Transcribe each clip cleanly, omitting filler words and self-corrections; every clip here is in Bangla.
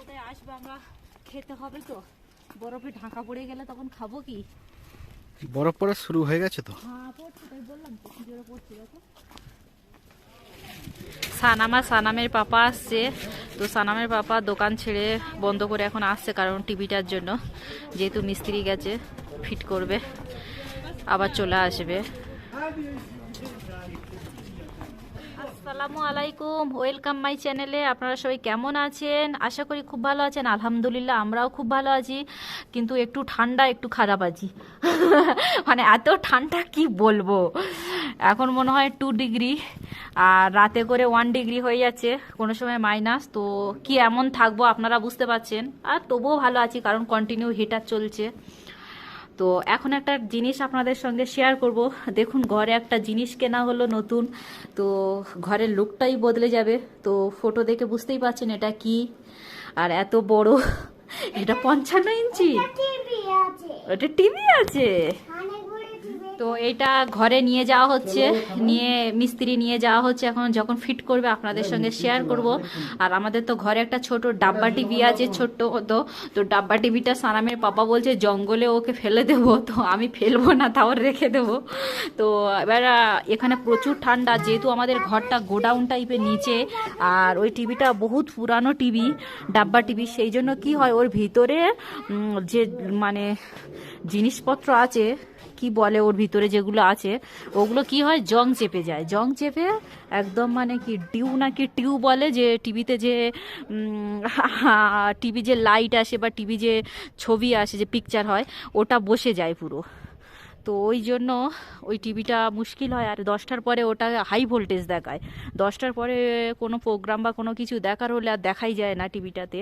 বোধহয় আসবে, আমরা খেতে হবে তো। বরফে ঢাকা পড়ে গেলে তখন খাবো কি? বরফ পড়া শুরু হয়ে গেছে তো। হ্যাঁ পড়ছে, তাই বললাম তো কি জোরে পড়ছে দেখো। সানামা সানামের পাপা আসছে, তো সানামের পাপা দোকান ছেড়ে বন্ধ করে এখন আসছে, কারণ টিভিটার জন্য। যেহেতু মিস্ত্রি গেছে, ফিট করবে, আবার চলে আসবে। আসসালামু আলাইকুম, ওয়েলকাম মাই চ্যানেলে। আপনারা সবাই কেমন আছেন? আশা করি খুব ভালো আছেন। আলহামদুলিল্লাহ আমরাও খুব ভালো আছি, কিন্তু একটু ঠান্ডা, একটু খারাপ আছি। মানে এত ঠান্ডা কি বলবো, এখন মনে হয় 2 ডিগ্রি, আর রাতে করে 1 ডিগ্রি হয়ে যাচ্ছে, কোনো সময় মাইনাস। তো কি এমন থাকবো আপনারা বুঝতে পারছেন। আর তবুও ভালো আছি, কারণ কন্টিনিউ হিটার চলছে। তো এখন একটা জিনিস আপনাদের সঙ্গে শেয়ার করব। দেখুন, ঘরে একটা জিনিস কেনা হলো নতুন, তো ঘরের লুকটাই বদলে যাবে। তো ফটো দেখে বুঝতেই পারছেন এটা কি, আর এত বড়। এটা 55 ইঞ্চি, ওটা টিভি আছে। তো এটা ঘরে নিয়ে যাওয়া হচ্ছে, নিয়ে মিস্ত্রি নিয়ে যাওয়া হচ্ছে। এখন যখন ফিট করবে আপনাদের সঙ্গে শেয়ার করব। আর আমাদের তো ঘরে একটা ছোট ডাব্বা টিভি আছে, ছোট্ট মতো। তো ডাব্বা টিভিটা সানামের পাপা বলছে জঙ্গলে ওকে ফেলে দেবো, তো আমি ফেলবো না, তাও রেখে দেবো। তো এবার এখানে প্রচুর ঠান্ডা, যেহেতু আমাদের ঘরটা গোডাউন টাইপের নিচে, আর ওই টিভিটা বহুত পুরানো টিভি, ডাব্বা টিভি। সেই জন্য কি হয়, ওর ভিতরে যে মানে জিনিসপত্র আছে, কি বলে, ওর ভিতরে যেগুলো আছে ওগুলো কি হয়, জং চেপে যায়। জং চেপে একদম মানে কি ডিউ নাকি টিউ বলে, যে টিভিতে যে টিভি যে লাইট আসে বা টিভি যে ছবি আসে, যে পিকচার হয়, ওটা বসে যায় পুরো। তো ওই জন্য ওই টিভিটা মুশকিল হয়। আর 10টার পরে ওটা হাই ভোল্টেজ দেখায়। 10টার পরে কোনো প্রোগ্রাম বা কোনো কিছু দেখার হলে আর দেখাই যায় না টিভিটাতে,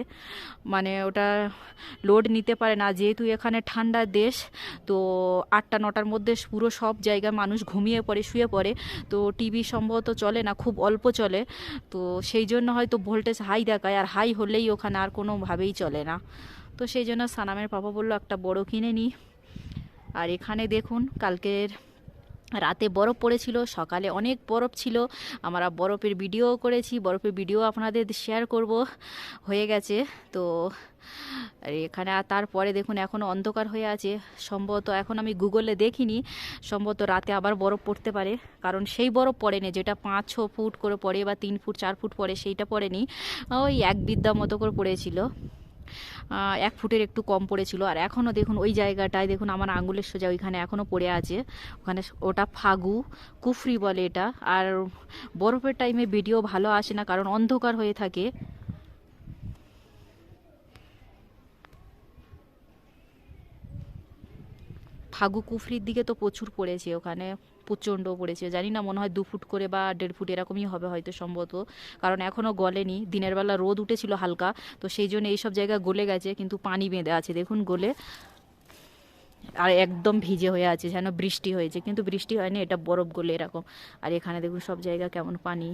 মানে ওটা লোড নিতে পারে না। যেহেতু এখানে ঠান্ডার দেশ, তো 8টা 9টার মধ্যে পুরো সব জায়গায় মানুষ ঘুমিয়ে পড়ে, শুয়ে পড়ে। তো টিভি সম্ভবত চলে না, খুব অল্প চলে। তো সেই জন্য হয়তো ভোল্টেজ হাই দেখায়, আর হাই হলেই ওখানে আর কোনোভাবেই চলে না। তো সেই জন্য সানামের পাপা বললো একটা বড় কিনে নিই। আর এখানে দেখুন, কালকের রাতে বরফ পড়েছিল, সকালে অনেক বরফ ছিল। আমরা বরফের ভিডিও করেছি, বরফের ভিডিও আপনাদের শেয়ার করব, হয়ে গেছে। তো আর এখানে, আর তারপরে দেখুন এখনও অন্ধকার হয়ে আছে। সম্ভবত, এখন আমি গুগলে দেখিনি, সম্ভবত রাতে আবার বরফ পড়তে পারে। কারণ সেই বরফ পড়েনি যেটা 5-6 ফুট করে পড়ে, বা 3 ফুট 4 ফুট পড়ে, সেইটা পড়েনি। ওই 1 বিদ্যা মতো করে পড়েছিল, 1 ফুটের একটু কম পড়েছিল। আর এখনও দেখুন ওই জায়গাটায়, দেখুন আমার আঙুলের সোজা ওইখানে এখনও পড়ে আছে। ওখানে ওটা ফাগু কুফরি বলে এটা। আর বরফের টাইমে ভিডিও ভালো আসে না, কারণ অন্ধকার হয়ে থাকে। ফাগু কুফরির দিকে তো প্রচুর পড়েছে, ওখানে প্রচণ্ড পড়েছে। জানি না, মনে হয় 2 ফুট করে বা 1.5 ফুট এরকমই হবে হয়তো, সম্ভবত। কারণ এখনও গলেনি, দিনের বেলা রোদ উঠেছিল হালকা, তো সেই জন্য এইসব জায়গা গলে গেছে, কিন্তু পানি বেঁধে আছে দেখুন গলে। আর একদম ভিজে হয়ে আছে, যেন বৃষ্টি হয়েছে, কিন্তু বৃষ্টি হয়নি, এটা বরফ গলে এরকম। আর এখানে দেখুন সব জায়গা কেমন পানি,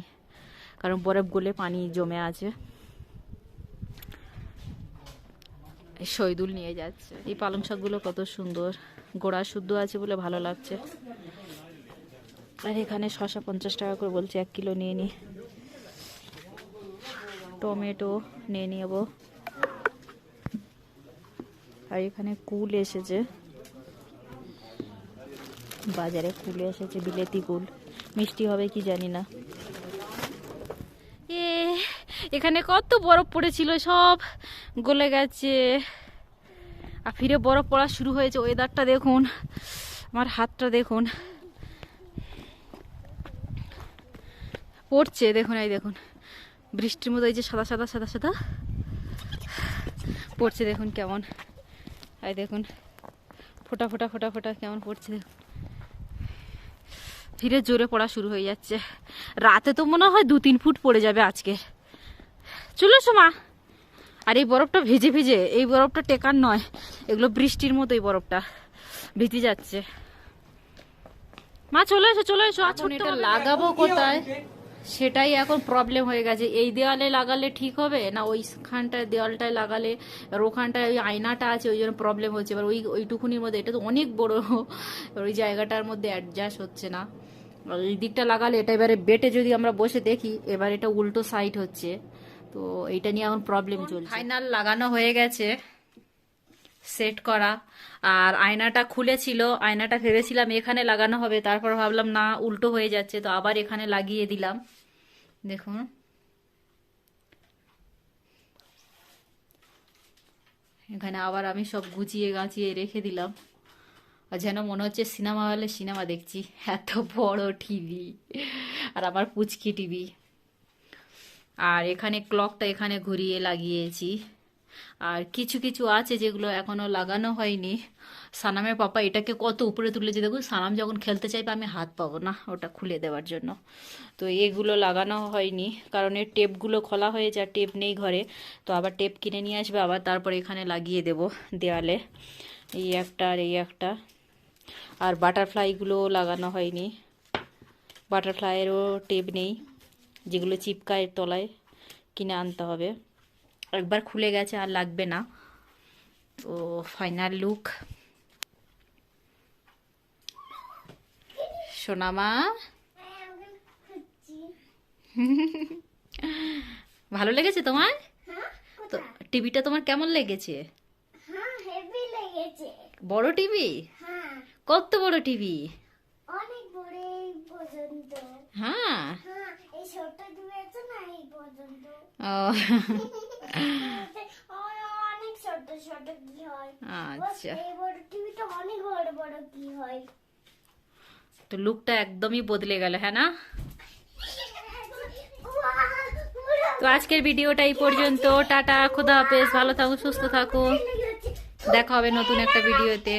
কারণ বরফ গলে পানি জমে আছে। শহীদুল নিয়ে যাচ্ছে। এই পালং শাকগুলো কত সুন্দর, গোড়া শুদ্ধ আছে বলে ভালো লাগছে। আর এখানে শসা 50 টাকা করে বলছে, 1 কিলো নিয়ে নি। টমেটো নিয়ে নেব। আর এখানে কুল এসেছে, বাজারে কুল এসেছে, বিলেতি কুল, মিষ্টি হবে কি জানি না। এখানে কত বরফ পড়েছিল, সব গলে গেছে। আর ফিরে বরফ পড়া শুরু হয়েছে। ওয়েদারটা দেখুন, আমার হাতটা দেখুন, পড়ছে দেখুন, এই দেখুন বৃষ্টির মতো, এই যে সাদা সাদা সাদা সাদা পড়ছে, দেখুন কেমন, এই দেখুন ফোটা ফোটা ফোটা ফোটা কেমন পড়ছে দেখুন। ধীরে জোরে পড়া শুরু হয়ে যাচ্ছে। রাতে তো মনে হয় 2-3 ফুট পড়ে যাবে আজকে। চলো সোমা। আর এই বরফটা ভিজে ভিজে, এই বরফটা টেকার নয়, এগুলো বৃষ্টির মতো, এই বরফটা ভিজে যাচ্ছে। মা চলে এসো, চলে এসো। এখন এটা লাগাবো কোথায়, সেটাই এখন প্রবলেম হয়ে গেছে। এই দেওয়ালে লাগালে ঠিক হবে না ওইখানটায় দেওয়ালটায় লাগালে, আর ওখানটায় ওই আয়নাটা আছে, ওই জন্য প্রবলেম হচ্ছে। এবার ওইটুকুনির মধ্যে, এটা তো অনেক বড়, ওই জায়গাটার মধ্যে অ্যাডজাস্ট হচ্ছে না। এই দিকটা লাগালে এটা, এবারে বেটে যদি আমরা বসে দেখি, এবার এটা উল্টো সাইড হচ্ছে, তো এইটা নিয়ে এখন প্রবলেম চলছে। ফাইনাল লাগানো হয়ে গেছে, সেট করা। আর আয়নাটা খুলেছিল, আয়নাটা ভেবেছিলাম এখানে লাগানো হবে, তারপর ভাবলাম না উল্টো হয়ে যাচ্ছে, তো আবার এখানে লাগিয়ে দিলাম। দেখুন এখানে আবার আমি সব গুছিয়ে গাছিয়ে রেখে দিলাম, আর যেন মনে হচ্ছে সিনেমা হলে সিনেমা দেখছি, এত বড় টিভি, আর আমার পুচকি টিভি। আর এখানে ক্লকটা এখানে ঘুরিয়ে লাগিয়েছি। আর কিছু কিছু আছে যেগুলো এখনো লাগানো হয়নি। সানামের পাপা এটাকে কত উপরে তুলেছে দেখুন, সানাম যখন খেলতে চাইবে আমি হাত পাবো না ওটা খুলে দেওয়ার জন্য। তো এগুলো লাগানো হয়নি কারণ এর টেপগুলো খোলা হয়ে যায়, টেপ নেই ঘরে, তো আবার টেপ কিনে নিয়ে আসবে, আবার তারপর এখানে লাগিয়ে দেব দেওয়ালে, এই একটা আর এই একটা। আর বাটারফ্লাইগুলো লাগানো হয়নি, বাটারফ্লাইয়েরও টেপ নেই, যেগুলো চিপকায় তলায় কিনে আনতে হবে। একবার খুলে গেছে আর লাগবে না। তো ফাইনাল লুক। সোনামা ভালো লেগেছে তোমার? তো টিভিটা তোমার কেমন লেগেছে? বড় টিভি? কত বড় টিভি? অনেক বড় এই পর্যন্ত। হ্যাঁ এই ছোট টিভি আছে না এই পর্যন্ত। ও অনেক ছোট ছোট কি হয়। আচ্ছা, এই বড় টিভিটা অনেক বড় বড় কি হয়। তো লুকটা একদমই বদলে গেল, হ্যাঁ না? তো আজকের ভিডিওটা এই পর্যন্ত। টাটা, খোদা হাফেজ, ভালো থাকুন, সুস্থ থাকুন, দেখা হবে নতুন একটা ভিডিওতে।